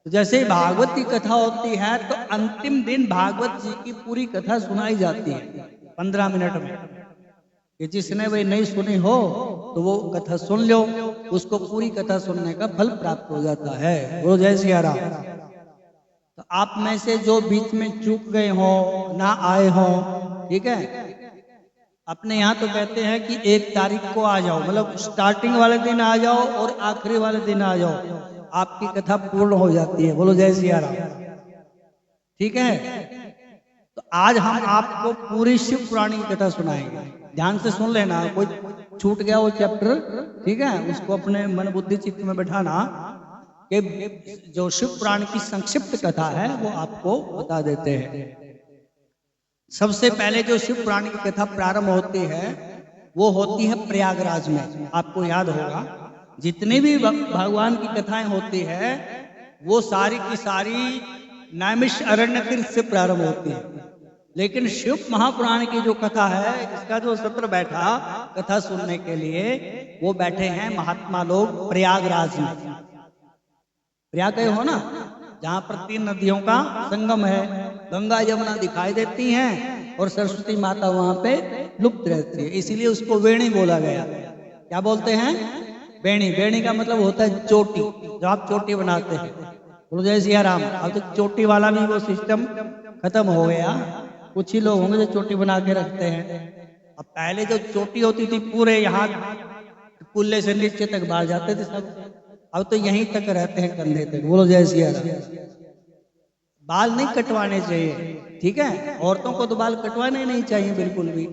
तो जैसे ही भागवत की कथा होती है तो अंतिम दिन भागवत जी की पूरी कथा सुनाई जाती है 15 मिनट में, कि जिसने वही नहीं सुनी हो तो वो कथा सुन लो, उसको पूरी कथा सुनने का फल प्राप्त हो जाता है। वो जय सिया राम। तो आप में से जो बीच में चूक गए हो, ना आए हो, ठीक है, अपने यहाँ तो कहते हैं कि 1 तारीख को आ जाओ, मतलब स्टार्टिंग वाले दिन आ जाओ और आखिरी वाले दिन आ जाओ, आपकी कथा पूर्ण हो जाती है। बोलो जय सिया राम। ठीक है, तो आज हम आपको पूरी शिव पुराण की कथा सुनाएंगे। ध्यान से सुन लेना, कोई छूट गया वो चैप्टर, ठीक है, उसको अपने मन बुद्धि चित्त में बैठाना कि जो शिव पुराण की संक्षिप्त कथा है वो आपको बता देते हैं। सबसे पहले जो शिव पुराण की कथा प्रारंभ होती है वो होती है प्रयागराज में। आपको याद होगा जितनी भी भगवान की कथाएं होती है वो सारी की सारी नैमिष अरण्य तीर्थ से प्रारंभ होती है, लेकिन शिव महापुराण की जो कथा है, इसका जो सत्र बैठा कथा सुनने के लिए, वो बैठे हैं महात्मा लोग प्रयागराज में। प्रयाग गए हो ना, जहां पर 3 नदियों का संगम है, गंगा यमुना दिखाई देती हैं और सरस्वती माता वहां पे लुप्त रहती है, इसीलिए उसको वेणी बोला गया। क्या बोलते हैं? वेणी। वेणी का मतलब होता है चोटी, जो आप चोटी बनाते हैं। बोलो जय सिया राम। अब तो चोटी वाला भी वो सिस्टम खत्म हो गया, कुछ ही लोग होंगे जो चोटी बना के रखते हैं। अब पहले जो चोटी होती थी पूरे यहाँ कुल्ले से नीचे तक बाहर जाते थे सब, अब तो यहीं तक रहते हैं, कंधे तक। बोलो जय सिया राम। बाल नहीं कटवाने चाहिए, ठीक है, औरतों को तो बाल कटवाने नहीं चाहिए बिल्कुल भी।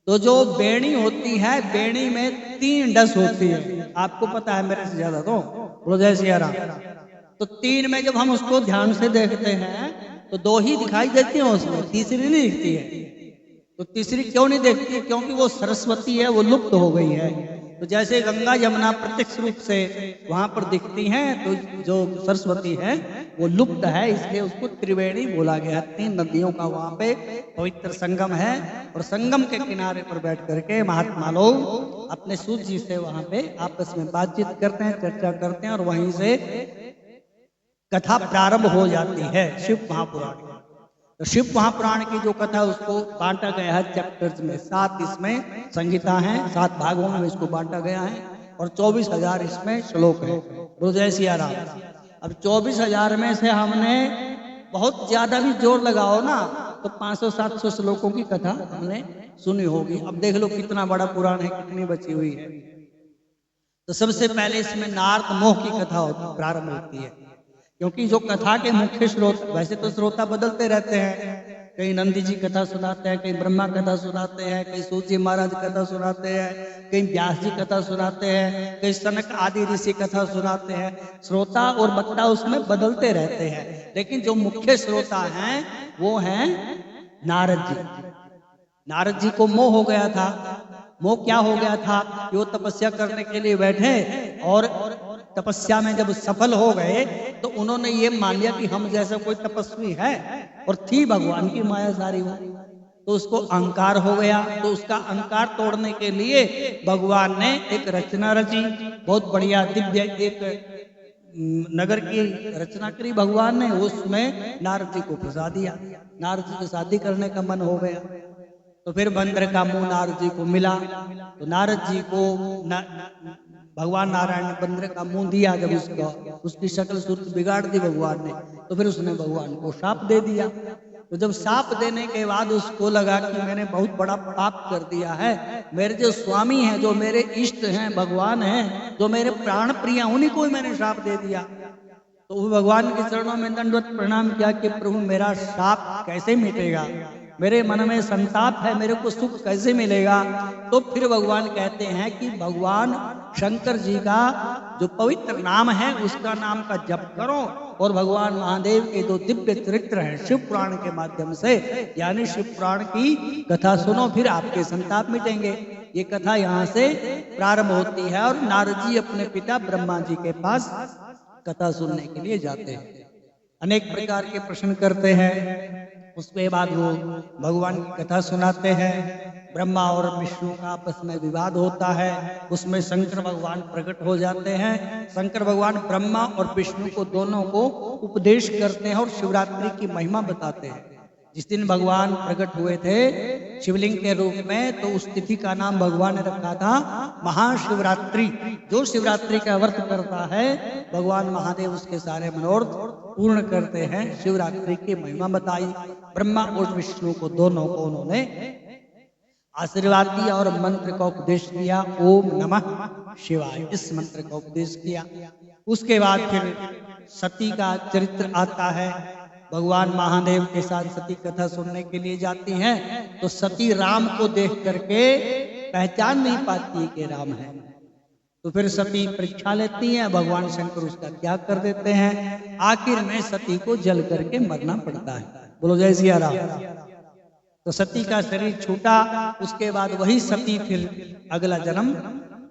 तो जो बेणी होती है, बेणी में 3 डस होती है, आपको पता है मेरे से ज्यादा। तो बोलो जय सिया राम। तो 3 में जब हम उसको ध्यान से देखते हैं तो 2 ही दिखाई देती है उसमें, तीसरी नहीं दिखती है। तो तीसरी क्यों नहीं देखती? क्योंकि वो सरस्वती है, वो लुप्त हो गई है। तो जैसे गंगा यमुना प्रत्यक्ष रूप से वहां पर दिखती हैं, तो जो सरस्वती है वो लुप्त है, इसलिए उसको त्रिवेणी बोला गया। 3 नदियों का वहां पे पवित्र संगम है, और संगम के किनारे पर बैठ करके महात्मा लोग अपने सूत जी से वहां पे आपस में बातचीत करते हैं, चर्चा करते हैं, और वहीं से कथा प्रारंभ हो जाती है शिव महापुराण की। तो शिव महापुराण की जो कथा उसको बांटा गया है चैप्टर्स में, 7 इसमें संहिता है, 7 भागों में इसको बांटा गया है, और 24,000 इसमें श्लोक है। बोलो जय सिया राम। अब 24,000 में से हमने बहुत ज्यादा भी जोर लगाओ ना तो 500-700 श्लोकों की कथा हमने सुनी होगी। अब देख लो कितना बड़ा पुराण है, कितनी बची हुई है। तो सबसे पहले इसमें नारद मोह की कथा प्रारंभ होती है, क्योंकि जो कथा के मुख्य स्रोत, वैसे तो श्रोता बदलते रहते हैं, कहीं नंदी जी कथा सुनाते हैं, कहीं ब्रह्मा कथा सुनाते हैं, कहीं सूत जी महाराज कथा सुनाते हैं, कहीं व्यास जी कथा सुनाते हैं, कहीं सनक आदि ऋषि कथा सुनाते हैं। श्रोता और वक्ता उसमें बदलते रहते हैं, लेकिन जो मुख्य श्रोता हैं वो हैं नारद जी। नारद जी को मोह हो गया था। मोह क्या हो गया था कि वो तपस्या करने के लिए बैठे, और तपस्या में जब सफल हो गए तो उन्होंने ये मान लिया कि हम जैसा कोई तपस्वी है, और थी भगवान की माया सारी वो, तो उसको अहंकार हो गया। तो उसका अहंकार तोड़ने के लिए भगवान ने एक रचना रची, बहुत बढ़िया दिव्य एक नगर की रचना करी भगवान ने, उसमें नारद जी को फंसा दिया। नारद जी से शादी करने का मन हो गया, तो फिर बंदर का मुंह नारद जी को मिला, तो नारद जी को भगवान नारायण ने बंदर का मुंह दिया। जब उसकी शक्ल सूरत बिगाड़ दी भगवान ने, तो फिर उसने भगवान को शाप दे दिया। तो जब शाप देने के बाद उसको लगा कि मैंने बहुत बड़ा पाप कर दिया है, मेरे जो स्वामी हैं, जो मेरे इष्ट हैं, भगवान हैं, जो मेरे प्राण प्रिय, उन्हीं को मैंने शाप दे दिया। तो वो भगवान के चरणों में दंडवत प्रणाम किया कि प्रभु मेरा शाप कैसे मिटेगा, मेरे मन में संताप है, मेरे को सुख कैसे मिलेगा। तो फिर भगवान कहते हैं कि भगवान शंकर जी का जो पवित्र नाम है उसका नाम का जप करो, और भगवान महादेव के जो दिव्य चरित्र हैं शिव पुराण के माध्यम से, यानी शिव पुराण की कथा सुनो, फिर आपके संताप मिटेंगे। ये कथा यहाँ से प्रारंभ होती है, और नारद जी अपने पिता ब्रह्मा जी के पास कथा सुनने के लिए जाते हैं। अनेक प्रकार के प्रश्न करते हैं, उसके बाद वो भगवान की कथा सुनाते हैं। ब्रह्मा और विष्णु का आपस में विवाद होता है, उसमें शंकर भगवान प्रकट हो जाते हैं। शंकर भगवान ब्रह्मा और विष्णु को दोनों को उपदेश करते हैं और शिवरात्रि की महिमा बताते हैं। जिस दिन भगवान प्रकट हुए थे शिवलिंग के रूप में, तो उस तिथि का नाम भगवान ने रखा था महाशिवरात्रि। जो शिवरात्रि का व्रत करता है भगवान महादेव उसके सारे मनोरथ पूर्ण करते हैं। शिवरात्रि की महिमा बताई। ब्रह्मा और विष्णु को दोनों को उन्होंने आशीर्वाद दिया और मंत्र का उपदेश किया, ओम नमः शिवाय, इस मंत्र का उपदेश किया। उसके बाद फिर सती का चरित्र आता है। भगवान महादेव के साथ सती कथा सुनने के लिए जाती हैं, तो सती राम को देख करके पहचान नहीं पाती कि राम है। तो फिर सती परीक्षा लेती हैं, भगवान शंकर उसका त्याग कर देते हैं। आखिर में सती को जल करके मरना पड़ता है। बोलो जय सिया राम। तो सती का शरीर छूटा। उसके बाद वही सती फिर अगला जन्म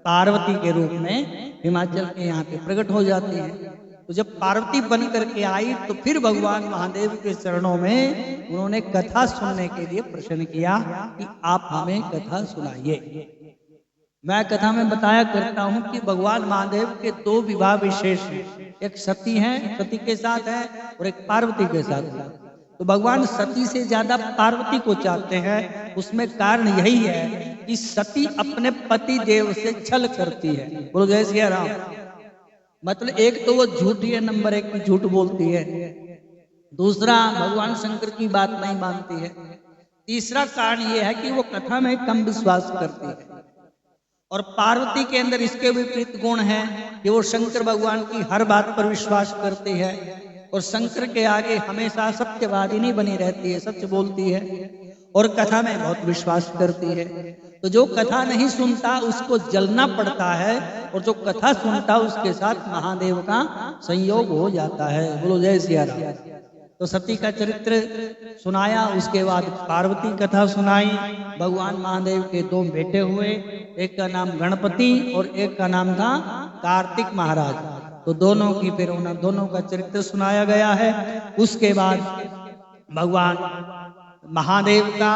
पार्वती के रूप में हिमाचल के यहाँ पे प्रकट हो जाती है। तो जब पार्वती बन करके आई तो फिर भगवान महादेव के चरणों में उन्होंने कथा सुनने के लिए प्रश्न किया कि आप हमें कथा सुनाइए। मैं कथा में बताया करता हूं कि भगवान महादेव के दो विवाह विशेष हैं, एक सती है, सती के साथ है, और एक पार्वती के साथ है। तो भगवान सती से ज्यादा पार्वती को चाहते हैं। उसमें कारण यही है कि सती अपने पति देव से छल करती है। बोलो जय सिया राम। मतलब एक तो वो झूठी है, नंबर एक की झूठ बोलती है, दूसरा भगवान शंकर की बात नहीं मानती है, तीसरा कारण ये है कि वो कथा में कम विश्वास करती है। और पार्वती के अंदर इसके विपरीत गुण है कि वो शंकर भगवान की हर बात पर विश्वास करती है और शंकर के आगे हमेशा सत्यवादी नहीं बनी रहती है, सच बोलती है और कथा में बहुत विश्वास करती है। तो जो कथा नहीं सुनता उसको जलना पड़ता है, और जो कथा सुनता उसके साथ महादेव का संयोग हो जाता है। बोलो जय सिया राम। तो सती का चरित्र सुनाया। उसके बाद पार्वती कथा सुनाई। भगवान महादेव के दो बेटे हुए, एक का नाम गणपति और एक का नाम था कार्तिक महाराज। तो दोनों की फिर उन दोनों का चरित्र सुनाया गया है। उसके बाद भगवान महादेव का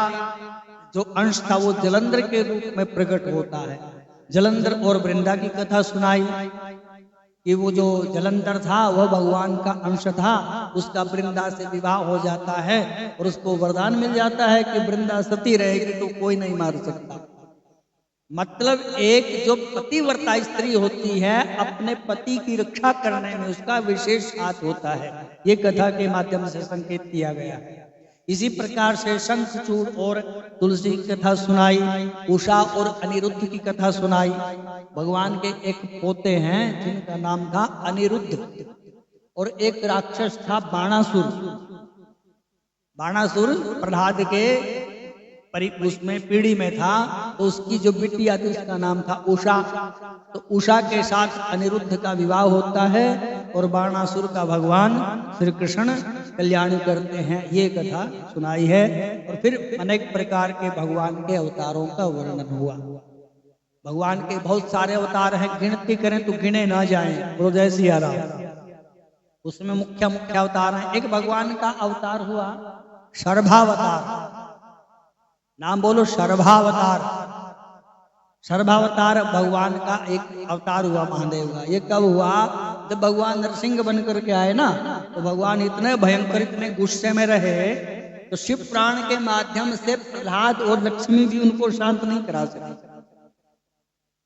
जो अंश था वो जलंधर के रूप में प्रकट होता है। जलंधर और वृंदा की कथा सुनाई कि वो जो जलंधर था वह भगवान का अंश था, उसका वृंदा से विवाह हो जाता है और उसको वरदान मिल जाता है कि वृंदा सती रहेगी तो कोई नहीं मार सकता। मतलब एक जो पतिव्रता स्त्री होती है अपने पति की रक्षा करने में उसका विशेष हाथ होता है। ये कथा के माध्यम से संकेत किया गया है। इसी प्रकार से शंखचूड़ और तुलसी की कथा सुनाई। उषा और अनिरुद्ध की कथा सुनाई। भगवान के एक पोते हैं जिनका नाम था अनिरुद्ध, और एक राक्षस था बाणासुर। बाणासुर प्रहलाद के उसमें पीढ़ी में था, तो उसकी जो बिटिया थी उसका नाम था उषा। तो उषा के साथ अनिरुद्ध का विवाह होता है और बाणासुर का भगवान श्री कृष्ण कल्याण करते हैं। ये कथा सुनाई है। और फिर अनेक प्रकार के भगवान के अवतारों का वर्णन हुआ। भगवान के बहुत सारे अवतार हैं, गिनती करें तो गिने ना जाएं। बोलो जय सिया राम। उसमें मुख्य मुख्य अवतार हैं। एक भगवान का अवतार हुआ शर्भावतार। नाम बोलो, शर्भावतार। शर्भावतार भगवान का एक अवतार हुआ महादेव का। ये कब हुआ? जब भगवान नरसिंह बन करके आए ना, तो भगवान इतने भयंकर, इतने गुस्से में रहे तो शिव प्राण के माध्यम से प्रहलाद और लक्ष्मी भी उनको शांत नहीं करा सके।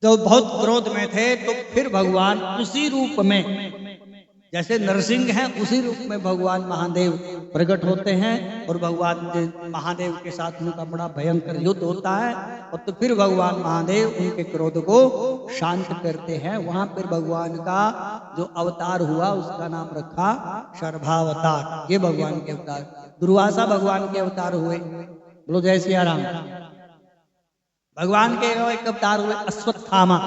तो बहुत क्रोध में थे, तो फिर भगवान उसी रूप में, जैसे नरसिंह हैं उसी रूप में भगवान महादेव प्रकट होते हैं और भगवान महादेव के साथ उनका बड़ा भयंकर युद्ध होता है। और तो फिर भगवान महादेव उनके क्रोध को शांत करते हैं। वहां पर भगवान का जो अवतार हुआ उसका नाम रखा शर्भावतार। ये भगवान के अवतार। दुर्वासा भगवान के अवतार हुए। बोलो जय सिया राम। भगवान के एक अवतार हुए अश्वत्थामा।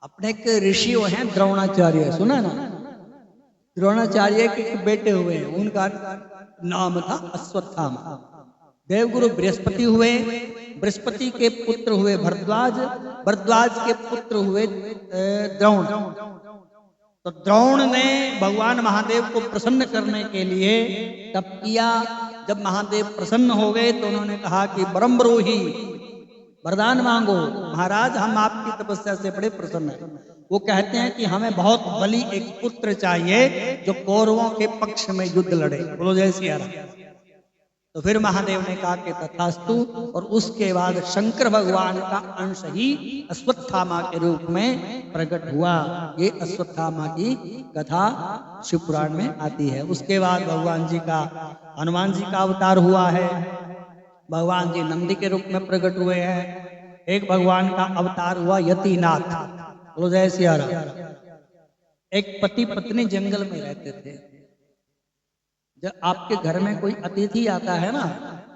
अपने एक ऋषि हैं द्रोणाचार्य, सुना ना? द्रोणाचार्य के बेटे हुए, उनका नाम था अश्वत्थामा। देवगुरु बृहस्पति हुए, बृहस्पति के पुत्र हुए भरद्वाज, भरद्वाज के पुत्र हुए द्रोण। तो द्रोण ने भगवान महादेव को प्रसन्न करने के लिए तप किया जब महादेव प्रसन्न हो गए तो उन्होंने कहा कि ब्रह्मरोही वरदान मांगो, महाराज हम आपकी तपस्या से बड़े प्रसन्न हैं। वो कहते हैं कि हमें बहुत बली एक पुत्र चाहिए जो कौरवों के पक्ष में युद्ध लड़े। बोलो जय सिया राम। तो फिर महादेव ने कहा कि तथास्तु, और उसके बाद शंकर भगवान का अंश ही अश्वत्थामा के रूप में प्रकट हुआ। ये अश्वत्थामा की कथा शिव पुराण में आती है। उसके बाद भगवान जी का, हनुमान जी का अवतार हुआ है। भगवान जी नंदी के रूप में प्रकट हुए हैं। एक भगवान का अवतार हुआ यतिनाथ। बोलो जय सिया राम। एक पति पत्नी जंगल में रहते थे। जब आपके घर में कोई अतिथि आता है ना,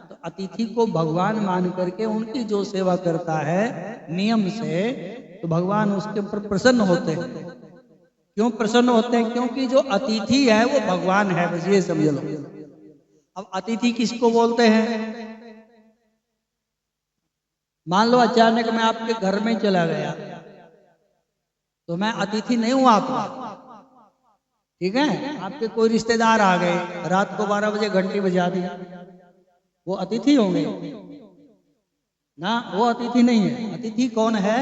तो अतिथि को भगवान मान करके उनकी जो सेवा करता है नियम से, तो भगवान उसके ऊपर प्रसन्न होते हैं। क्यों प्रसन्न होते हैं? क्योंकि जो अतिथि है वो भगवान है, बस ये समझ लो। अब अतिथि किसको बोलते हैं? मान लो अचानक मैं आपके घर में चला गया तो मैं अतिथि नहीं हूं आपका, ठीक है? आपके कोई रिश्तेदार आ गए, रात को 12 बजे घंटी बजा दी, वो अतिथि होंगे ना? वो अतिथि नहीं है। अतिथि कौन है?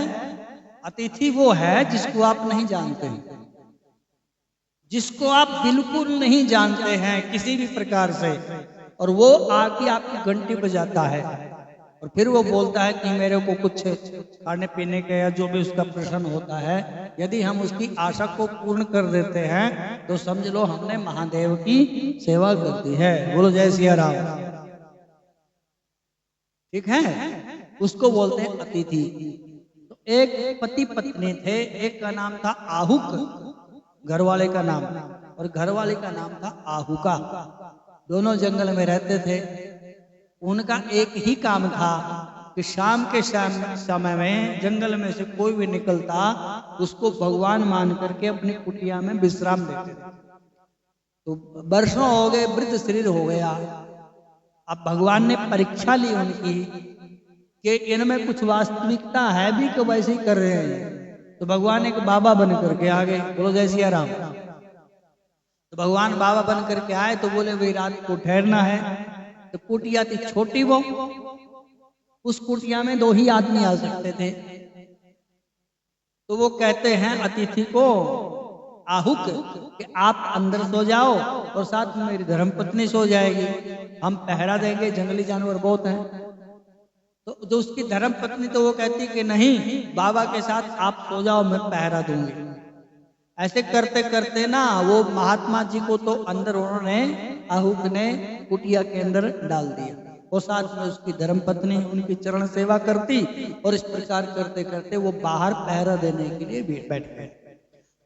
अतिथि वो है जिसको आप नहीं जानते हैं, जिसको आप बिल्कुल नहीं जानते हैं किसी भी प्रकार से, और वो आके आपकी घंटी बजाता है और फिर वो बोलता है कि मेरे को कुछ खाने पीने के या जो भी उसका प्रश्न होता है, यदि हम उसकी आशा को पूर्ण कर देते हैं तो समझ लो हमने महादेव की सेवा कर दी है। बोलो जय सिया राम। ठीक है, उसको बोलते हैं अतिथि। तो एक पति पत्नी थे, एक का नाम था आहुक, घरवाले का नाम, और घरवाले का नाम था आहुका। दोनों जंगल में रहते थे। उनका एक ही काम था कि शाम के समय में जंगल में से कोई भी निकलता उसको भगवान मान करके अपनी कुटिया में विश्राम देते थे। तो वर्षों हो गए, वृद्ध शरीर हो गया। अब भगवान ने परीक्षा ली उनकी कि इनमें कुछ वास्तविकता है भी कि वैसे ही कर रहे हैं। तो भगवान एक बाबा बन करके आ गए। बोलो जय सिया राम। तो भगवान बाबा बन करके आए तो बोले भाई रात को ठहरना है। तो कुटिया थी छोटी, वो उस कुटिया में 2 ही आदमी आ सकते थे। तो वो कहते हैं अतिथि को, आहुक, कि आप अंदर सो जाओ और साथ में मेरी धर्मपत्नी सो जाएगी, हम पहरा देंगे, जंगली जानवर बहुत हैं। तो जो उसकी धर्मपत्नी तो वो कहती कि नहीं, बाबा के साथ आप सो जाओ, मैं पहरा दूंगी। ऐसे करते करते ना वो महात्मा जी को तो अंदर उन्होंने, आहुक ने कुटिया के अंदर डाल दिया, और साथ में उसकी धर्मपत्नी उनकी चरण सेवा करती, और इस प्रकार करते करते वो बाहर पहरा देने के लिए बैठ गए।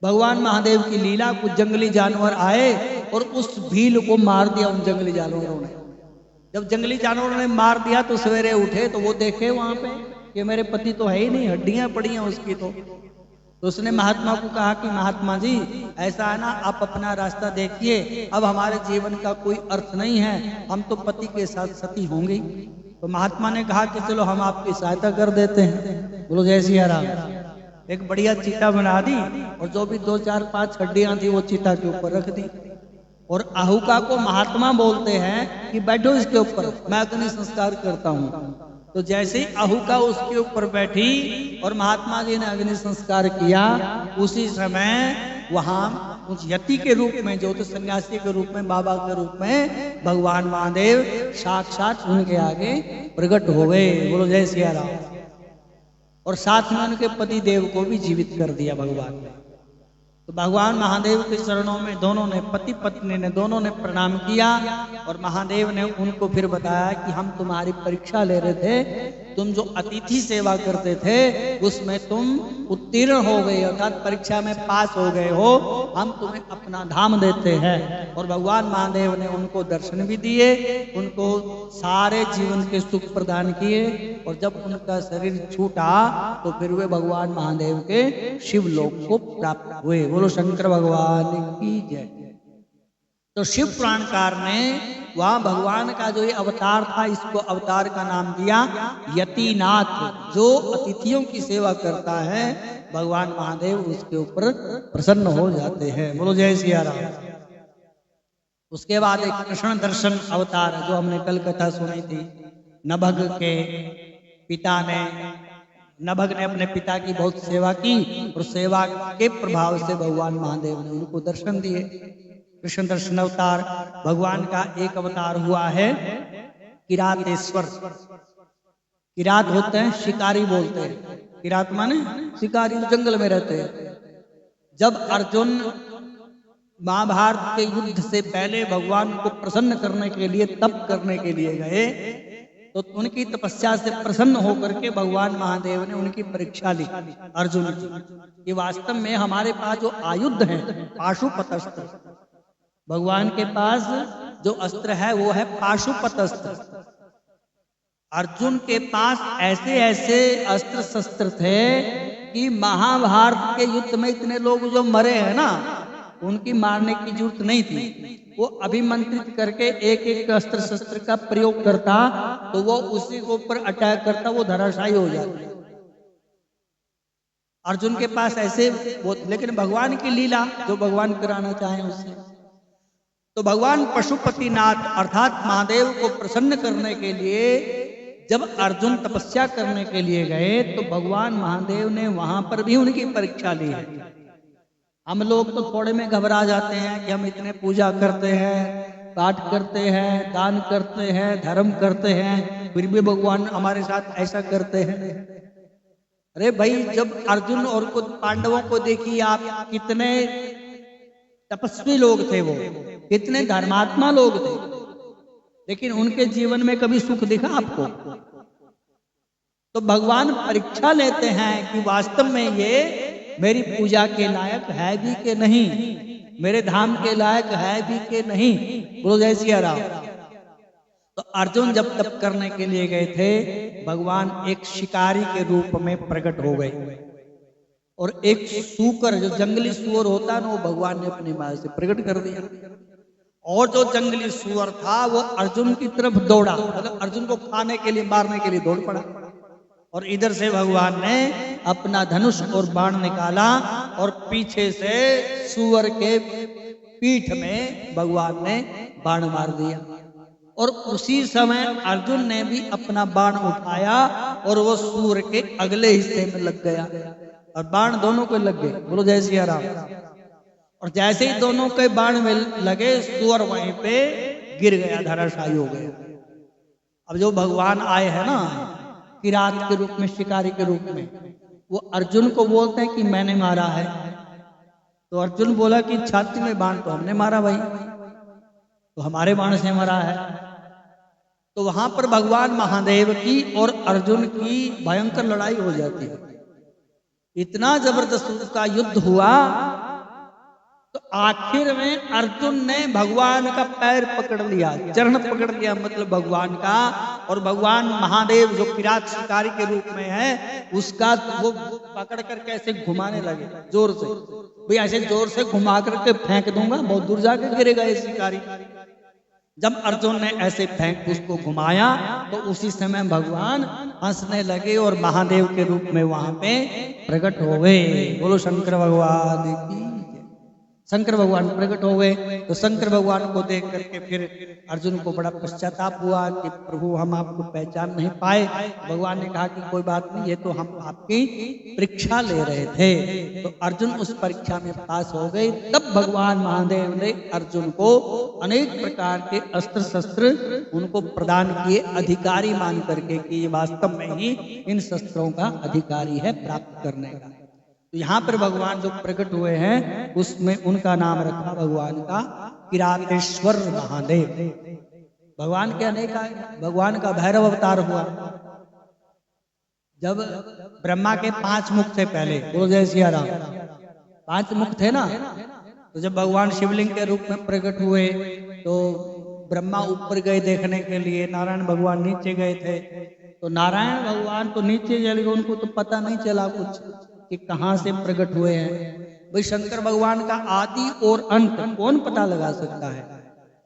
भगवान महादेव की लीला, कुछ जंगली जानवर आए और उस भील को मार दिया उन जंगली जानवरों ने। जब जंगली जानवरों ने मार दिया तो सवेरे उठे तो वो देखे वहां पे कि मेरे पति तो है ही नहीं, हड्डियां पड़ी हैं उसकी। तो उसने महात्मा को कहा कि महात्मा जी ऐसा है ना, आप अपना रास्ता देखिए, अब हमारे जीवन का कोई अर्थ नहीं है, हम तो पति के साथ सती होंगे। तो महात्मा ने कहा कि चलो हम आपकी सहायता कर देते हैं। बोलो जय सिया राम। एक बढ़िया चीता बना दी और जो भी 2, 4, 5 हड्डियां थी वो चीता के ऊपर रख दी, और आहुका को महात्मा बोलते हैं कि बैठो इसके ऊपर, मैं अग्नि संस्कार करता हूँ। तो जैसे ही आहुका उसके ऊपर बैठी और महात्मा जी ने अग्नि संस्कार किया, उसी समय वहां उस यति के रूप में, जो तो सन्यासी के रूप में, बाबा के रूप में भगवान महादेव साक्षात उनके आगे प्रकट हो गए। बोलो जय सिया राम। और साथ में उनके पति देव को भी जीवित कर दिया भगवान ने। तो भगवान महादेव के चरणों में दोनों ने, पति पत्नी ने दोनों ने प्रणाम किया, और महादेव ने उनको फिर बताया कि हम तुम्हारी परीक्षा ले रहे थे, तुम जो अतिथि सेवा करते थे उसमें तुम उत्तीर्ण हो गए, अर्थात परीक्षा में पास हो गए हो, हम तुम्हें अपना धाम देते हैं। और भगवान महादेव ने उनको दर्शन भी दिए, उनको सारे जीवन के सुख प्रदान किए, और जब उनका शरीर छूटा तो फिर वे भगवान महादेव के शिवलोक को प्राप्त हुए। बोलो शंकर भगवान की जय। तो शिव पुराणकार ने वहां भगवान का जो ये अवतार था, इसको अवतार का नाम दिया यतिनाथ। जो अतिथियों की सेवा करता है भगवान महादेव उसके ऊपर प्रसन्न हो जाते हैं। बोलो जय सिया राम। उसके बाद एक कृष्ण दर्शन अवतार जो हमने कल कथा सुनी थी, नभग के पिता ने नभग ने अपने पिता की बहुत सेवा की और सेवा के प्रभाव से भगवान महादेव ने उनको दर्शन दिए। कृष्ण दर्शन अवतार भगवान का एक अवतार हुआ है किरातेश्वर। किरात होते हैं शिकारी बोलते हैं, किरात माने शिकारी, जंगल में रहते हैं। जब अर्जुन महाभारत के युद्ध से पहले भगवान को प्रसन्न करने के लिए, तप करने के लिए गए, तो उनकी तपस्या से प्रसन्न होकर के भगवान महादेव ने उनकी परीक्षा ली अर्जुन की कि वास्तव में हमारे पास जो आयुध है पाशुपत अस्त्र, भगवान के पास जो अस्त्र है वो है पाशुपत अस्त्र। अर्जुन के पास ऐसे ऐसे अस्त्र शस्त्र थे कि महाभारत के युद्ध में इतने लोग जो मरे हैं ना, उनकी मारने की जरूरत नहीं थी। वो अभिमंत्रित करके एक एक अस्त्र शस्त्र का प्रयोग करता तो वो उसी के ऊपर अटैक करता, वो धराशायी हो जाता। अर्जुन के पास ऐसे वो, लेकिन भगवान की लीला जो भगवान कराना चाहे उससे, तो भगवान पशुपतिनाथ अर्थात महादेव को प्रसन्न करने के लिए जब अर्जुन तपस्या करने के लिए गए तो भगवान महादेव ने वहां पर भी उनकी परीक्षा ली है। हम लोग तो थोड़े में घबरा जाते हैं कि हम इतने पूजा करते हैं, पाठ करते हैं, दान करते हैं, धर्म करते हैं, फिर भी भगवान हमारे साथ ऐसा करते हैं। अरे भाई, जब अर्जुन और कुछ पांडवों को देखिए आप, कितने तपस्वी लोग थे, वो कितने धर्मात्मा लोग थे, लेकिन उनके जीवन में कभी सुख दिखा आपको? तो भगवान परीक्षा लेते हैं कि वास्तव में ये मेरी पूजा के लायक है भी कि नहीं, मेरे धाम के लायक है भी कि नहीं। बोलो जय सिया राम। तो अर्जुन जब तप करने के लिए गए थे, भगवान एक शिकारी के रूप में प्रकट हो गए और एक सूकर, जो जंगली सुअर होता है ना, वो भगवान ने अपनी माया से प्रकट कर दिया। और जो जंगली सुअर था वो अर्जुन की तरफ दौड़ा, मतलब अर्जुन को खाने के लिए, मारने के लिए दौड़ पड़ा। और इधर से भगवान ने अपना धनुष और बाण निकाला और पीछे से सुअर के पीठ में भगवान ने बाण मार दिया। और उसी समय अर्जुन ने भी अपना बाण उठाया और वो सुअर के अगले हिस्से में लग गया और बाण दोनों को लग गए। बोलो जय सिया राम। और जैसे ही दोनों के बाण में लगे, सुअर वहीं पे गिर गया, धराशायी हो गया। अब जो भगवान आए हैं ना किरात के रूप में, शिकारी के रूप में, वो अर्जुन को बोलते हैं कि मैंने मारा है। तो अर्जुन बोला कि छाती में बाण तो हमने मारा भाई, तो हमारे बाण से मारा है। तो वहां पर भगवान महादेव की और अर्जुन की भयंकर लड़ाई हो जाती है। इतना जबरदस्त उसका युद्ध हुआ, तो आखिर में अर्जुन ने भगवान का पैर पकड़ लिया, चरण पकड़ लिया, मतलब भगवान का। और भगवान महादेव जो किरात शिकारी के रूप में है, उसका वो पकड़ कर कैसे घुमाने लगे जोर से। भाई ऐसे जोर से घुमा करके फेंक दूंगा, बहुत दूर जाके गिरेगा ये शिकारी। जब अर्जुन ने ऐसे फेंक उसको घुमाया तो उसी समय भगवान हंसने लगे और महादेव के रूप में वहां पे प्रकट हो गए। बोलो शंकर भगवान की। शंकर भगवान प्रकट हो गए। तो शंकर भगवान को देख करके फिर अर्जुन को बड़ा पश्चाताप हुआ कि प्रभु हम आपको पहचान नहीं पाए। भगवान ने कहा कि कोई बात नहीं, ये तो हम आपकी परीक्षा ले रहे थे। तो अर्जुन उस परीक्षा में पास हो गए। तब भगवान महादेव ने अर्जुन को अनेक प्रकार के अस्त्र शस्त्र उनको प्रदान किए, अधिकारी मान करके कि ये वास्तव में ही इन शस्त्रों का अधिकारी है प्राप्त करने का। तो यहाँ पर भगवान जो प्रकट हुए हैं उसमें उनका नाम रखा भगवान का किरातेश्वर महादेव। भगवान के अनेक, भगवान का भैरव अवतार हुआ। जब ब्रह्मा के 5 मुख थे पहले, बोलो जय सिया राम, 5 मुख थे ना, तो जब भगवान शिवलिंग के रूप में प्रकट हुए तो ब्रह्मा ऊपर गए देखने के लिए, नारायण भगवान नीचे गए थे। तो नारायण भगवान तो नीचे चले गए, उनको तो पता नहीं चला कुछ कि कहां से प्रकट हुए हैं। भाई शंकर भगवान का आदि और अंत कौन पता लगा सकता है।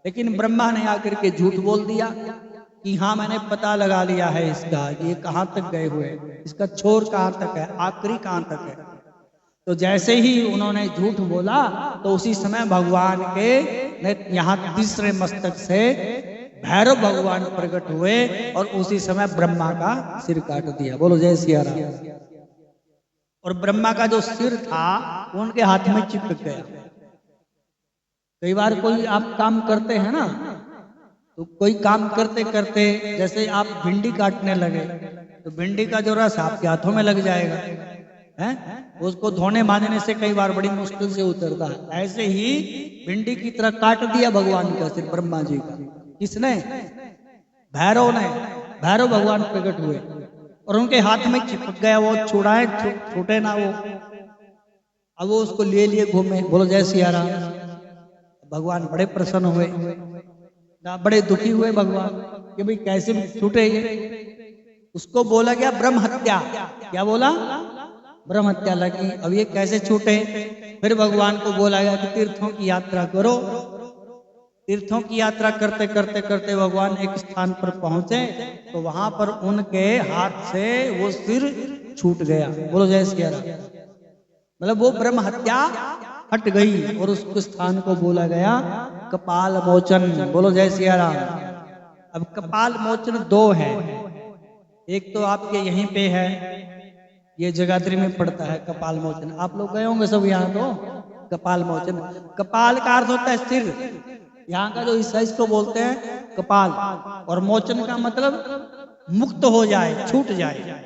लेकिन ब्रह्मा ने आकर के झूठ बोल दिया कि हाँ मैंने पता लगा लिया है इसका, ये कहां तक गए हुए, इसका छोर कहां तक है, आखिरी कहां तक है। तो जैसे ही उन्होंने झूठ बोला तो उसी समय भगवान के यहाँ तीसरे मस्तक से भैरव भगवान प्रकट हुए और उसी समय ब्रह्मा का सिर काट दिया। बोलो जय सिया राम। और ब्रह्मा का जो सिर था वो उनके हाथ में चिपक गया। कई बार कोई आप काम करते हैं ना, तो कोई काम करते करते जैसे आप भिंडी काटने लगे तो भिंडी का जो रस आपके हाथों में लग जाएगा, हैं? उसको धोने मांजने से कई बार बड़ी मुश्किल से उतरता है। ऐसे ही भिंडी की तरह काट दिया भगवान का सिर ब्रह्मा जी का। किसने? भैरव ने। भैरव भगवान प्रकट हुए और उनके हाथ में चिपक गया वो, छुड़ाए छूटे ना वो। अब वो उसको लिए लिए घूमे। बोलो जय सिया राम। भगवान बड़े प्रसन्न हुए, बड़े दुखी हुए भगवान कि भाई कैसे छूटे ये। उसको बोला गया ब्रह्म हत्या। क्या बोला? ब्रह्म हत्या लगी। अब ये कैसे छूटे? फिर भगवान को बोला गया कि तीर्थों की यात्रा करो। तीर्थों की यात्रा करते करते करते भगवान एक स्थान पर पहुंचे तो वहां पर उनके हाथ से वो सिर छूट गया। बोलो जय सिया राम। मतलब वो ब्रह्म हत्या हट गई और उस स्थान को बोला गया कपाल मोचन। बोलो जय सिया राम। अब कपाल मोचन दो है। एक तो आपके यहीं पे है, ये जगाधरी में पड़ता है कपाल मोचन। आप लोग गए होंगे सब यहाँ। तो कपाल मोचन, कपाल का अर्थ होता है सिर। यहाँ का जो ईसाई इसको बोलते हैं कपाल, और मोचन का मतलब मुक्त हो जाए, छूट जाए।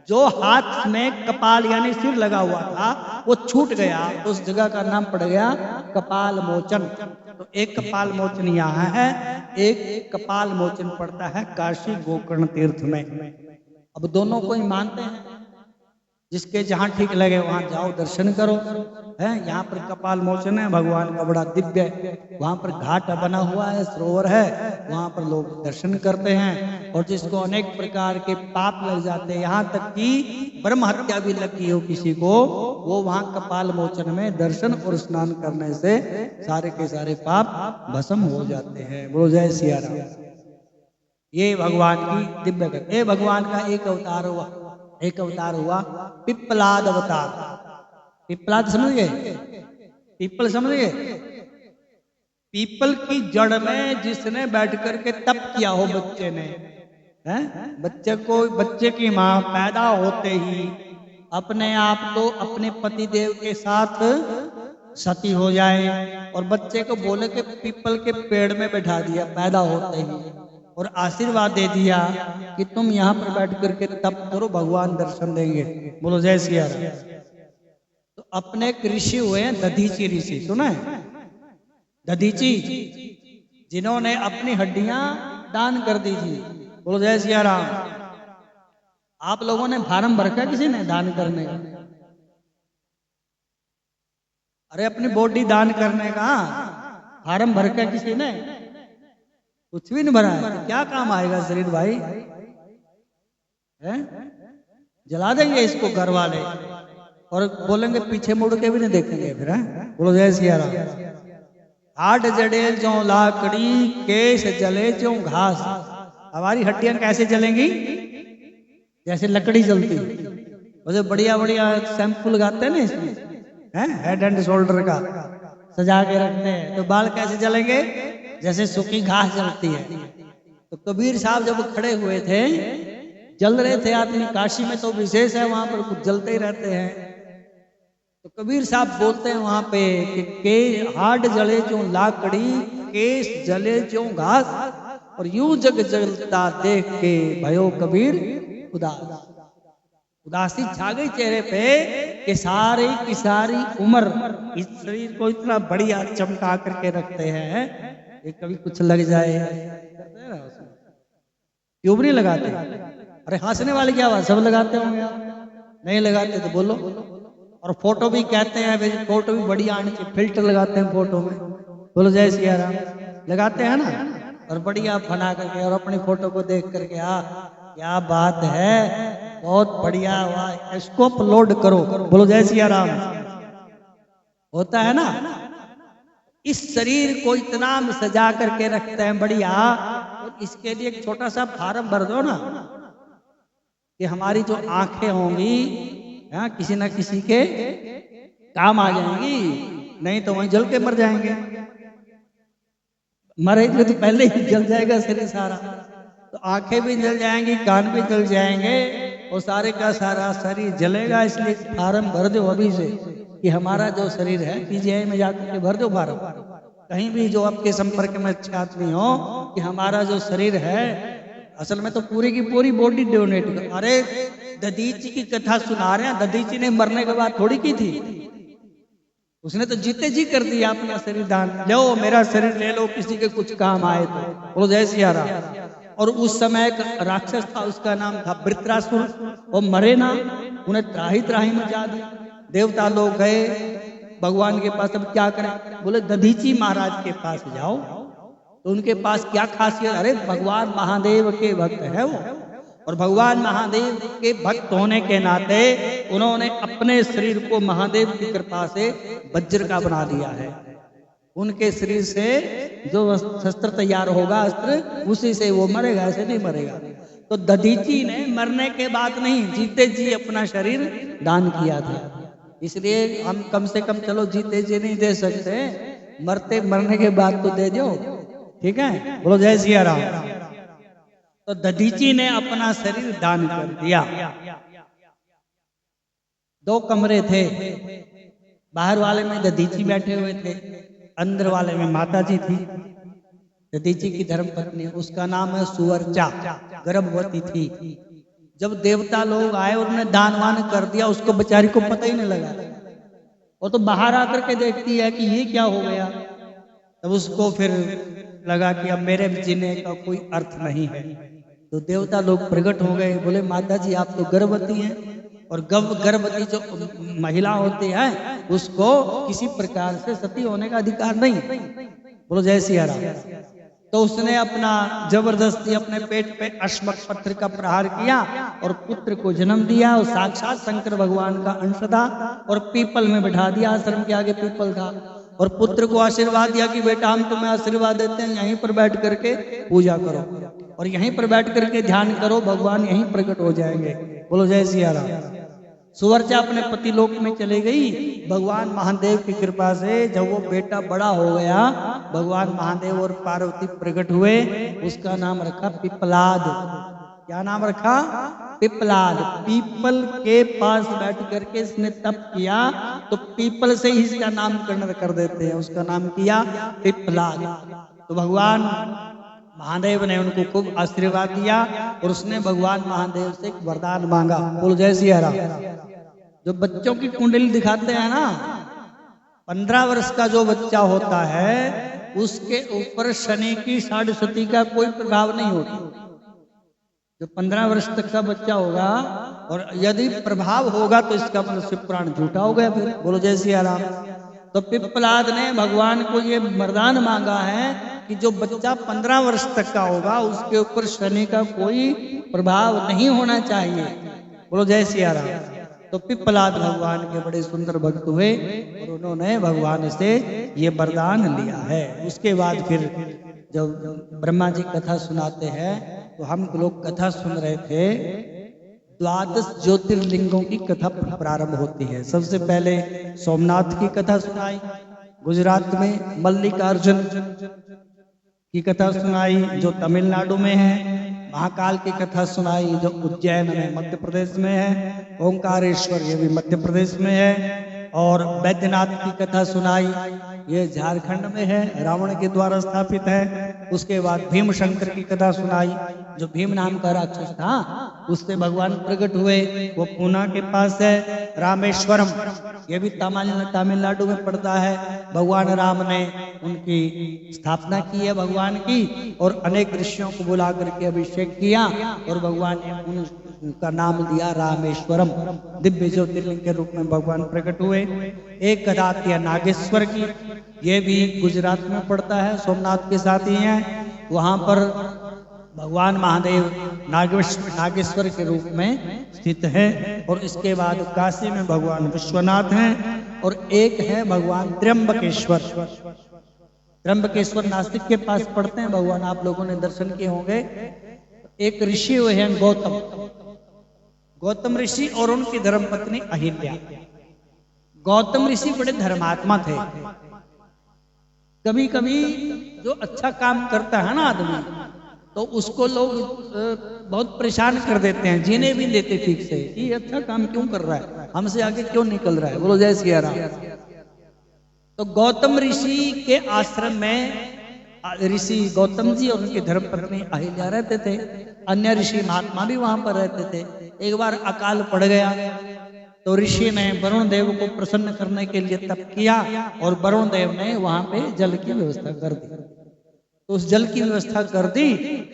जो हाथ में कपाल यानी सिर लगा हुआ था वो छूट गया, तो उस जगह का नाम पड़ गया कपाल मोचन। तो एक कपाल मोचन यहाँ है, एक कपाल मोचन पड़ता है काशी गोकर्ण तीर्थ में। अब दोनों को ही मानते हैं, जिसके जहां ठीक लगे वहां जाओ, दर्शन करो। है यहाँ पर कपाल मोचन है, भगवान का बड़ा दिव्य, वहां पर घाट बना हुआ है, सरोवर है, वहां पर लोग दर्शन करते हैं। और जिसको अनेक प्रकार के पाप लग जाते हैं, यहाँ तक कि ब्रह्म हत्या भी लगी हो किसी को, वो वहां कपाल मोचन में दर्शन और स्नान करने से सारे के सारे पाप भस्म हो जाते हैं। बोलो जय सिया राम। ये भगवान की दिव्य कथा। ये भगवान का एक अवतार हुआ। एक अवतार हुआ पिप्पलाद अवतार। पिप्पलाद समझ गए? पीपल समझ गए? पीपल की जड़ में जिसने बैठ करके तप किया हो बच्चे ने, है? बच्चे की माँ पैदा होते ही अपने आप तो अपने पति देव के साथ सती हो जाए और बच्चे को बोले कि पीपल के पेड़ में बैठा दिया पैदा होते ही, और आशीर्वाद दे दिया कि तुम यहाँ पर बैठ करके तप करो, भगवान दर्शन देंगे। बोलो जय सिया राम। तो अपने एक ऋषि हुए हैं दधीची ऋषि, सुना है? दधीची, जिन्होंने अपनी हड्डियां दान कर दी थी। बोलो जय सिया राम। आप लोगों ने फार्म भरका किसी ने दान करने का? अरे अपनी बॉडी दान करने का फार्म भरका किसी ने? कुछ भी नहीं भरा है। तो क्या काम आएगा शरीर भाई? है? जला देंगे इसको घर वाले और बोलेंगे पीछे मुड़ के भी नहीं देखेंगे फिर। है? बोलो जय सिया राम। हाथ जड़े जो लाकड़ी, केस जले जो घास। हमारी हड्डियां कैसे जलेंगी? जैसे लकड़ी जलती। वैसे बढ़िया बढ़िया शैम्पू लगाते हैं ना इसमें, है? हेड एंड शोल्डर का सजा के रखते हैं, तो बाल कैसे जलेंगे? जैसे सूखी घास जलती है। तो कबीर साहब जब खड़े हुए थे, जल रहे थे आदमी। काशी में तो विशेष है, वहां पर कुछ जलते ही रहते हैं। तो कबीर साहब बोलते हैं वहां पे कि हाड जले जो लाकड़ी, केस जले जो घास, और यूं जग जलता देख के भयो कबीर उदास। उदासी छा गई चेहरे पे कि सारी की सारी उम्र इस शरीर को इतना बढ़िया चमका करके रखते हैं कि कभी कुछ लग जाए। ट्यूब नहीं लगाते? अरे हंसने वाले क्या बात, सब लगाते होंगे। नहीं लगाते तो बोलो। और फोटो भी कहते हैं भाई फोटो भी बढ़िया आनी चाहिए, फिल्टर लगाते हैं फोटो में। बोलो जय सिया राम। लगाते हैं ना, और बढ़िया बना करके और अपनी फोटो को देख करके क्या बात है, बहुत बढ़िया हुआ, इसको अपलोड करो। बोलो जय सिया राम। होता है ना? इस शरीर को इतना सजा करके रखते हैं बढ़िया, और इसके लिए एक छोटा सा फार्म भर दो ना कि हमारी जो आंखें होंगी किसी ना किसी के काम आ जाएंगी, नहीं तो वहीं जल के मर जाएंगे। मरेंगे तो पहले ही जल जाएगा शरीर सारा, तो आंखें भी जल जाएंगी, कान भी जल जाएंगे और सारे का सारा शरीर जलेगा। इसलिए फार्म भर दो अभी से कि हमारा जो शरीर है पीजीआई में जाकर के भर दो फार्म, कहीं भी जो आपके संपर्क में अच्छे आदमी हो कि हमारा जो शरीर है असल में तो पूरी की पूरी बॉडी डोनेट कर। अरे दधीची की कथा सुना रहे हैं, दधीची ने मरने के बाद थोड़ी की थी, उसने तो जीते जी कर दिया अपना शरीर दान, लो मेरा शरीर ले लो किसी के कुछ काम आए तो, बोलो जय सिया राम। और उस समय एक राक्षस था, उसका नाम था वृत्रासुर, वो मरे ना, उन्हें त्राही त्राही मचा दी। देवता लोग गए भगवान के पास, अब क्या करें, बोले दधीची महाराज के पास जाओ। तो उनके पास क्या खासियत, अरे भगवान महादेव के भक्त है वो, और भगवान महादेव के भक्त होने के नाते उन्होंने अपने शरीर को महादेव की कृपा से वज्र का बना दिया है। उनके शरीर से जो शस्त्र तैयार होगा अस्त्र, उसी से वो मरेगा, ऐसे नहीं मरेगा। तो दधीची ने मरने के बाद नहीं, जीते जी अपना शरीर दान किया था। इसलिए हम कम से कम चलो जीते जी नहीं दे सकते, मरने के बाद तो दे दो, ठीक है, बोलो जय सिया राम। तो दधीची ने अपना शरीर दान कर दिया। 2 कमरे थे, बाहर वाले में दधीची बैठे हुए थे, अंदर वाले में माता जी थी। दधीची की धर्मपत्नी, उसका नाम है सुवर्चा, गर्भवती थी। जब देवता लोग आए उन्होंने दान वान कर दिया, उसको बेचारी को पता ही नहीं लगा। वो तो बाहर आकर के देखती है कि ये क्या हो गया, तब उसको फिर लगा कि अब मेरे जीने का कोई अर्थ नहीं है। तो देवता लोग प्रकट हो गए, बोले माता जी आप तो गर्भवती हैं, और गर्भवती जो महिला होती है उसको किसी प्रकार से सती होने का अधिकार नहीं, बोलो जय सिया राम। तो उसने अपना जबरदस्ती अपने पेट पे अश्मक पत्थर का प्रहार किया और पुत्र को जन्म दिया, और साक्षात शंकर भगवान का अंश था, और पीपल में बैठा दिया, आश्रम के आगे पीपल था, और पुत्र को आशीर्वाद दिया कि बेटा हम तुम्हें आशीर्वाद देते हैं, यहीं पर बैठ करके पूजा करो और यहीं पर बैठ करके ध्यान करो, भगवान यहीं प्रकट हो जाएंगे, बोलो जय सिया राम। सुवर्चा अपने पति लोक में चली गई। भगवान महादेव की कृपा से जब वो बेटा बड़ा हो गया, भगवान महादेव और पार्वती प्रकट हुए, उसका नाम रखा पिपलाद। क्या नाम रखा, पिपलाद। पीपल के पास बैठ करके इसने तप किया, तो पीपल से ही इसका नामकरण कर देते हैं, उसका नाम किया पिपलाद। तो भगवान महादेव ने उनको खूब आशीर्वाद दिया, और उसने भगवान महादेव से एक वरदान मांगा, बोल जय सिया राम। जो बच्चों की कुंडली दिखाते हैं ना, 15 वर्ष का जो बच्चा होता है उसके ऊपर शनि की साढ़े का कोई प्रभाव नहीं होता। जो 15 वर्ष तक का बच्चा होगा, और यदि प्रभाव होगा तो इसका मनुष्य प्राण झूठा हो गया, फिर बोलो जय सिया राम। तो पिपलाद ने भगवान को ये वरदान मांगा है कि जो बच्चा 15 वर्ष तक का होगा उसके ऊपर शनि का कोई प्रभाव नहीं होना चाहिए, बोलो जय सिया राम। तो पिपलाद भगवान के बड़े सुंदर भक्त हुए और उन्होंने भगवान से ये वरदान लिया है। उसके बाद फिर जब ब्रह्मा जी कथा सुनाते हैं, तो हम लोग कथा सुन रहे थे, 12 ज्योतिर्लिंगों की कथा प्रारंभ होती है। सबसे पहले सोमनाथ की कथा सुनाई, गुजरात में मल्लिकार्जुन की कथा सुनाई जो तमिलनाडु में है, महाकाल की कथा सुनाई जो उज्जैन में मध्य प्रदेश में है, ओंकारेश्वर ये भी मध्य प्रदेश में है, और बैद्यनाथ की कथा सुनाई ये झारखंड में है, रावण के द्वारा स्थापित है। उसके बाद भीम शंकर की कथा सुनाई, जो भीम नाम का राक्षस था उससे भगवान प्रकट हुए, वो पूना के पास है। रामेश्वरम ये भी तमिलनाडु में पड़ता है, भगवान राम ने उनकी स्थापना की है भगवान की, और अनेक ऋषियों को बुला करके अभिषेक किया, और भगवान ने उनका नाम दिया रामेश्वरम। दिव्य ज्योतिर्लिंग के रूप में भगवान प्रकट हुए। एक कथा आती है नागेश्वर की, ये भी गुजरात में पड़ता है, सोमनाथ के साथ ही है। वहां पर भगवान महादेव नागेश्वर के रूप में स्थित है, और इसके बाद काशी में भगवान विश्वनाथ हैं, और एक है भगवान त्र्यंबकेश्वर। त्र्यंबकेश्वर नासिक के पास पड़ते हैं भगवान, आप लोगों ने दर्शन किए होंगे। एक ऋषि हुए हैं गौतम ऋषि और उनकी धर्मपत्नी अहिल्या। गौतम ऋषि बड़े धर्मात्मा थे, कभी कभी जो अच्छा काम करता है ना आदमी, तो उसको लोग बहुत परेशान कर देते हैं, जीने भी देते ठीक से, ये अच्छा काम क्यों कर रहा है, हमसे आगे क्यों निकल रहा है। बोलो जय सिया राम। तो गौतम ऋषि के आश्रम में ऋषि गौतम जी और उनकी धर्मपत्नी अहिल्या रहते थे। अन्य ऋषि महात्मा भी वहां पर रहते थे। एक बार अकाल पड़ गया तो ऋषि ने वरुण देव को प्रसन्न करने के लिए तप किया और वरुण देव ने वहां पे जल की व्यवस्था कर दी। तो उस जल की व्यवस्था कर दी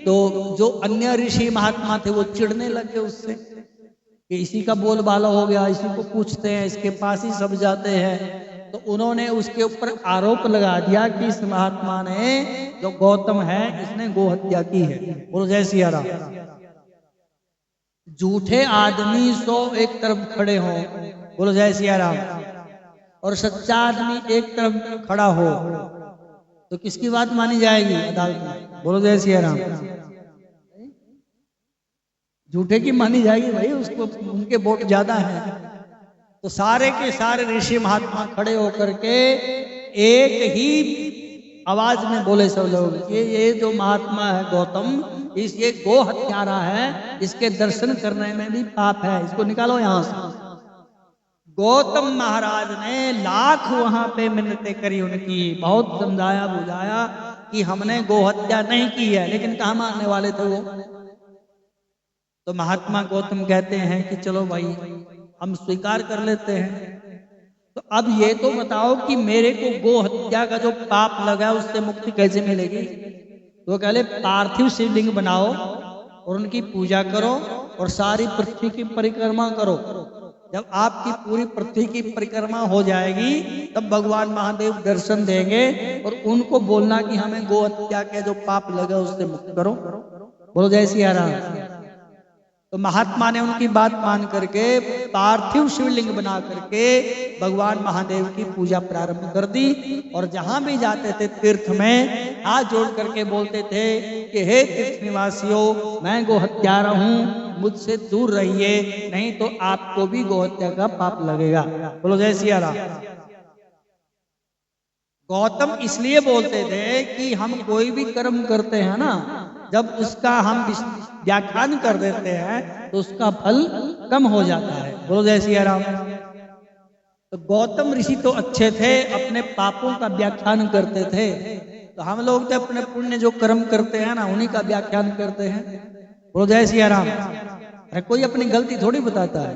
तो जो अन्य ऋषि महात्मा थे वो चिढ़ने लगे उससे कि इसी का बोलबाला हो गया, इसी को पूछते हैं, इसके पास ही सब जाते हैं। तो उन्होंने उसके ऊपर आरोप लगा दिया कि इस महात्मा ने, जो गौतम है, इसने गो हत्या की है। बोलो जय सिया राम। झूठे आदमी 100 एक तरफ खड़े हो, बोलो जय सिया राम, और सच्चा आदमी एक तरफ खड़ा हो, तो किसकी बात मानी जाएगी अदालत में? बोलो जय सिया राम। झूठे की मानी जाएगी भाई, उसको उनके वोट ज्यादा है। तो सारे के सारे ऋषि महात्मा खड़े होकर के एक ही आवाज में बोले सब लोग, ये जो महात्मा है गौतम, ये गो हत्यारा है, इसके दर्शन करने में भी पाप है, इसको निकालो यहां से। गौतम महाराज ने लाख वहां पे मिन्नतें करी उनकी, बहुत समझाया बुझाया कि हमने गो हत्या नहीं की है, लेकिन कहाँ मानने वाले थे वो। तो महात्मा गौतम कहते हैं कि चलो भाई हम स्वीकार कर लेते हैं। तो अब ये तो बताओ कि मेरे को गो हत्या का जो पाप लगा है उससे मुक्ति कैसे मिलेगी? तो कहले पार्थिव शिवलिंग बनाओ और उनकी पूजा करो और सारी पृथ्वी की परिक्रमा करो। जब आपकी पूरी पृथ्वी की परिक्रमा हो जाएगी तब भगवान महादेव दर्शन देंगे और उनको बोलना कि हमें गो हत्या के जो पाप लगा उससे मुक्त करो। बोलो जय सिया राम। तो महात्मा ने उनकी बात मान करके पार्थिव शिवलिंग बना करके भगवान महादेव की पूजा प्रारंभ कर दी। और जहां भी जाते थे तीर्थ में हाथ जोड़ करके बोलते थे कि हे तीर्थ निवासियों, मैं गो हत्यारा हूं, मुझसे दूर रहिए, नहीं तो आपको भी गो हत्या का पाप लगेगा। बोलो जय सिया राम। गौतम इसलिए बोलते थे कि हम कोई भी कर्म करते हैं ना, जब उसका हम व्याख्यान कर देते हैं तो उसका फल कम हो जाता है। बोलो जय सिया राम। तो गौतम ऋषि तो अच्छे थे, अपने पापों का व्याख्यान करते थे। तो हम लोग तो अपने पुण्य जो कर्म करते हैं ना उन्हीं का व्याख्यान करते हैं। बोलो जय सिया राम। अरे कोई अपनी गलती थोड़ी बताता है।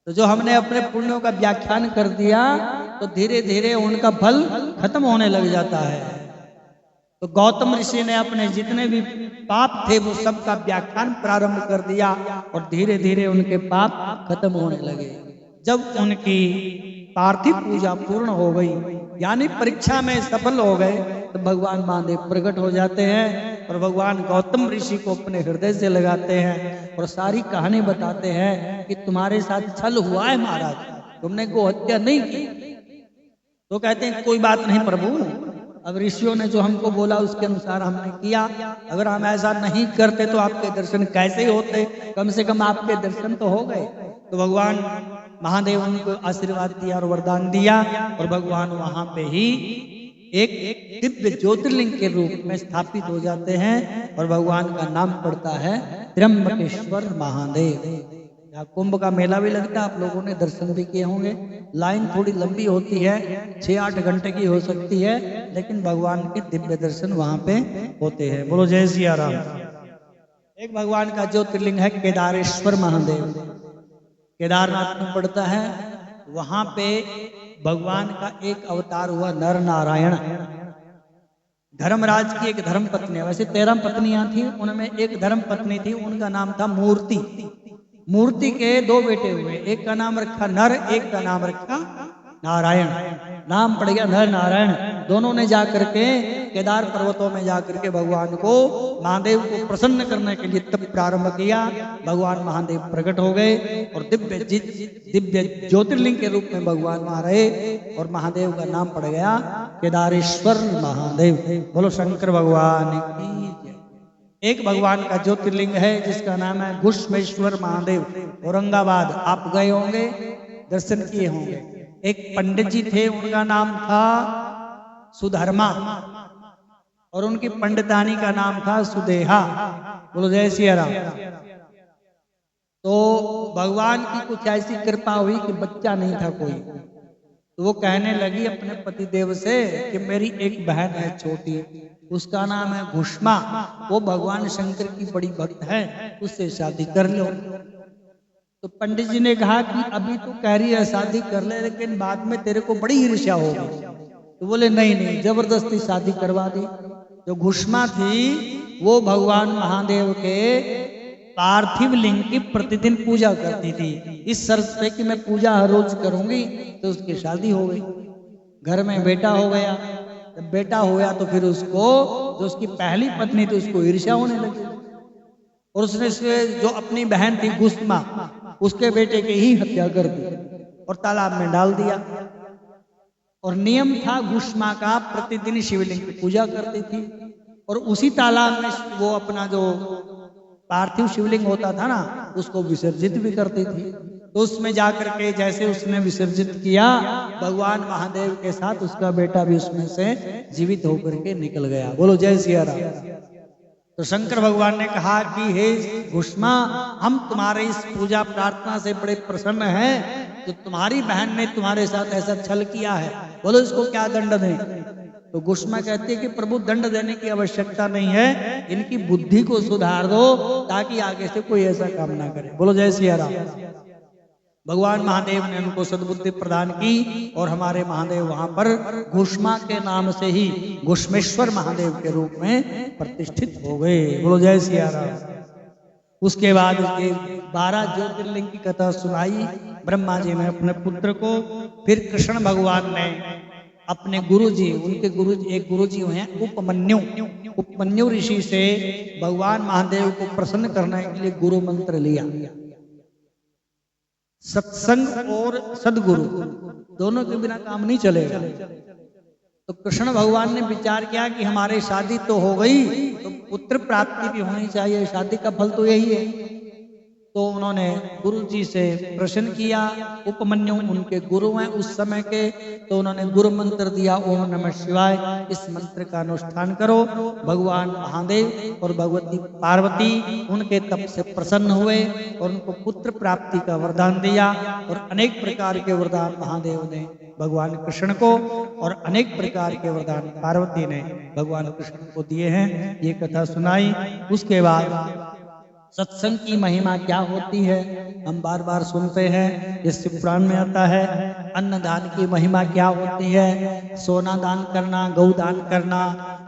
तो जो हमने अपने पुण्यों का व्याख्यान कर दिया तो धीरे धीरे उनका फल खत्म होने लग जाता है। तो गौतम ऋषि ने अपने जितने भी पाप थे वो सब का व्याख्यान प्रारंभ कर दिया और धीरे धीरे उनके पाप खत्म होने लगे। जब उनकी पार्थिव पूजा पूर्ण हो गई, यानी परीक्षा में सफल हो गए, तो भगवान महादेव प्रकट हो जाते हैं और भगवान गौतम ऋषि को अपने हृदय से लगाते हैं और सारी कहानी बताते हैं कि तुम्हारे साथ छल हुआ है महाराज, तुमने गो हत्या नहीं की। तो कहते हैं कोई बात नहीं प्रभु, अब ऋषियों ने जो हमको बोला उसके अनुसार हमने किया। अगर हम ऐसा नहीं करते तो आपके दर्शन कैसे होते? कम से कम आपके दर्शन तो हो गए। तो भगवान महादेव उनको आशीर्वाद दिया और वरदान दिया और भगवान वहां पे ही एक दिव्य ज्योतिर्लिंग के रूप में स्थापित हो जाते हैं और भगवान का नाम पड़ता है त्र्यंबकेश्वर महादेव। यहाँ कुंभ का मेला भी लगता है, आप लोगों ने दर्शन भी किए होंगे। लाइन थोड़ी लंबी होती है, 6-8 घंटे की हो सकती है, लेकिन भगवान के दिव्य दर्शन वहां पे होते हैं। बोलो जय सिया राम। एक भगवान का ज्योतिर्लिंग है केदारेश्वर महादेव, केदारनाथ में पड़ता है। वहां पे भगवान का एक अवतार हुआ नर नारायण। धर्मराज की एक धर्म पत्नी, वैसे 13 पत्नियां थी, उनमें एक धर्म पत्नी थी, उनका नाम था मूर्ति। मूर्ति के 2 बेटे हुए, एक का नाम रखा नर, एक का नाम रखा नारायण। नाम पड़ गया नर नारायण। दोनों ने जाकर के केदार पर्वतों में जाकर के भगवान को, महादेव को प्रसन्न करने के लिए तब प्रारंभ किया। भगवान महादेव प्रकट हो गए और दिव्य ज्योतिर्लिंग के रूप में भगवान वहां रहे और महादेव का नाम पड़ गया केदारेश्वर महादेव। बोलो शंकर भगवान की। एक भगवान का ज्योतिर्लिंग है जिसका नाम है घुष्मेश्वर महादेव, औरंगाबाद। आप गए होंगे, दर्शन किए होंगे। एक पंडित जी थे, उनका नाम था सुधर्मा और उनकी पंडितानी का नाम था सुदेहा। बोलो जय सिया राम। तो भगवान की कुछ ऐसी कृपा हुई कि बच्चा नहीं था कोई, तो वो कहने लगी अपने पतिदेव से कि मेरी एक बहन है छोटी, उसका नाम है घुष्मा, वो भगवान शंकर की बड़ी भक्त है, उससे शादी कर लो। तो पंडित जी ने कहा कि अभी तो कह रही है शादी कर ले, लेकिन बाद में तेरे को बड़ी ईर्ष्या होगी। तो बोले नहीं नहीं, जबरदस्ती शादी करवा दी। जो घुष्मा थी वो भगवान महादेव के पार्थिव लिंग की प्रतिदिन पूजा करती थी, इस शर्त पे कि मैं पूजा हर रोज करूंगी। तो उसकी शादी हो गई, घर में बेटा हो गया। जब बेटा हुआ तो फिर उसको, जो उसकी पहली पत्नी थी, उसको ईर्ष्या होने लगी और उसने जो अपनी बहन थी घुष्मा, उसके बेटे की ही हत्या कर दी और तालाब में डाल दिया। और नियम था घुष्मा का, प्रतिदिन शिवलिंग की पूजा करती थी और उसी तालाब में वो अपना जो पार्थिव शिवलिंग होता था ना, उसको विसर्जित भी करती थी। तो उसमें जाकर के जैसे उसने विसर्जित किया, भगवान महादेव के साथ उसका बेटा भी उसमें से जीवित होकर के निकल गया। बोलो जय सिया राम। तो शंकर भगवान ने कहा कि हे घुष्मा, हम तुम्हारे इस पूजा प्रार्थना से बड़े प्रसन्न हैं, तो तुम्हारी बहन ने तुम्हारे साथ ऐसा छल किया है, बोलो इसको क्या दंड दें। तो घुष्मा कहती है कि प्रभु दंड देने की आवश्यकता नहीं है, इनकी बुद्धि को सुधार दो ताकि आगे से कोई ऐसा काम ना करे। बोलो जय सिया राम। भगवान महादेव ने उनको सद्बुद्धि प्रदान की और हमारे महादेव वहां पर घुष्मा के नाम से ही घुष्मेश्वर महादेव के रूप में प्रतिष्ठित हो गए। बोलो जय सिया राम। उसके बाद उसके 12 ज्योतिर्लिंग की कथा सुनाई ब्रह्मा जी ने अपने पुत्र को। फिर कृष्ण भगवान ने अपने गुरुजी, उनके गुरुजी, एक गुरुजी हैं उपमन्यु ऋषि से भगवान महादेव को प्रसन्न करने के लिए गुरु मंत्र लिया। सत्संग और सदगुरु दोनों के बिना काम नहीं चलेगा। तो कृष्ण भगवान ने विचार किया कि हमारे शादी तो हो गई, तो पुत्र प्राप्ति भी होनी चाहिए, शादी का फल तो यही है। तो उन्होंने गुरु जी से प्रश्न किया। उपमन्यु उनके गुरु हैं उस समय के, तो उन्होंने गुरु मंत्र दिया, ओम नमः शिवाय। इस मंत्र का अनुष्ठान करो। भगवान महादेव और भगवती पार्वती उनके तप से प्रसन्न हुए और उनको पुत्र प्राप्ति का वरदान दिया। और अनेक प्रकार के वरदान महादेव ने भगवान कृष्ण को और अनेक प्रकार के वरदान पार्वती ने भगवान कृष्ण को दिए हैं। ये कथा सुनाई। उसके बाद सत्संग की महिमा क्या होती है हम बार बार सुनते हैं, इस पुराण में आता है। अन्नदान की महिमा क्या होती है, सोना दान करना, गौ दान करना,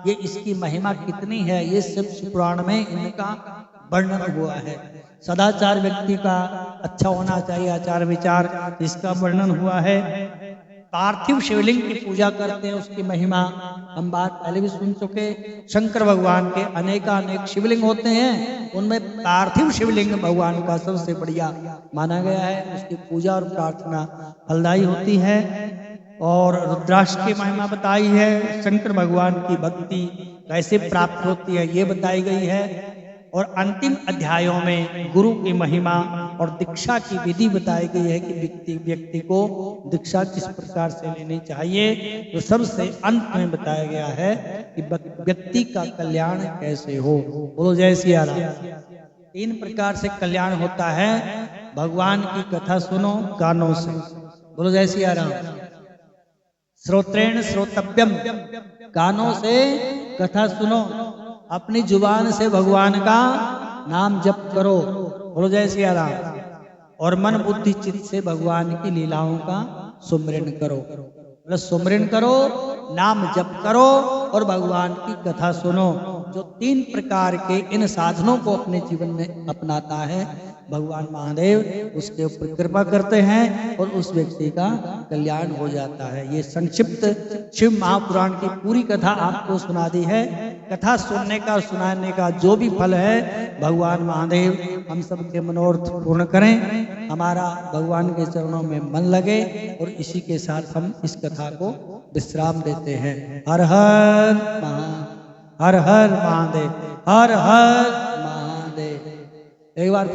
ये इसकी महिमा कितनी है, ये सब पुराण में इनका वर्णन हुआ है। सदाचार व्यक्ति का अच्छा होना चाहिए, आचार विचार, इसका वर्णन हुआ है। पार्थिव शिवलिंग की पूजा करते हैं, उसकी महिमा हम बात पहले भी सुन चुके। शंकर भगवान के अनेकानेक शिवलिंग होते हैं, उनमें पार्थिव शिवलिंग भगवान का सबसे बढ़िया माना गया है। उसकी पूजा और प्रार्थना फलदायी होती है। और रुद्राक्ष की महिमा बताई है। शंकर भगवान की भक्ति कैसे प्राप्त होती है ये बताई गई है। और अंतिम अध्यायों में गुरु की महिमा और दीक्षा की विधि बताई गई है कि व्यक्ति को दीक्षा किस प्रकार से लेनी चाहिए। तो सबसे अंत में बताया गया है कि व्यक्ति का कल्याण कैसे हो। बोलो जय सिया राम। 3 प्रकार से कल्याण होता है। भगवान की कथा सुनो कानों से। बोलो जय सिया राम। श्रोत्रेण श्रोतव्यम, कानों से कथा सुनो, अपनी जुबान से भगवान का नाम जप करो। बोलो जय सिया राम। और मन बुद्धि चित्त से भगवान की लीलाओं का सुमरन करो। मतलब सुमरन करो, नाम जप करो और भगवान की कथा सुनो। जो 3 प्रकार के इन साधनों को अपने जीवन में अपनाता है, भगवान महादेव उसके ऊपर कृपा करते हैं और उस व्यक्ति का कल्याण हो जाता है। ये संक्षिप्त शिव महापुराण की पूरी कथा आपको सुना दी है। कथा सुनने का और सुनाने का जो भी फल है, भगवान महादेव हम सबके मनोरथ पूर्ण करें। हमारा भगवान के चरणों में मन लगे और इसी के साथ हम इस कथा को विश्राम देते हैं। हर हर महादेव, हर हर महादेव, हर हर महादेव। एक बार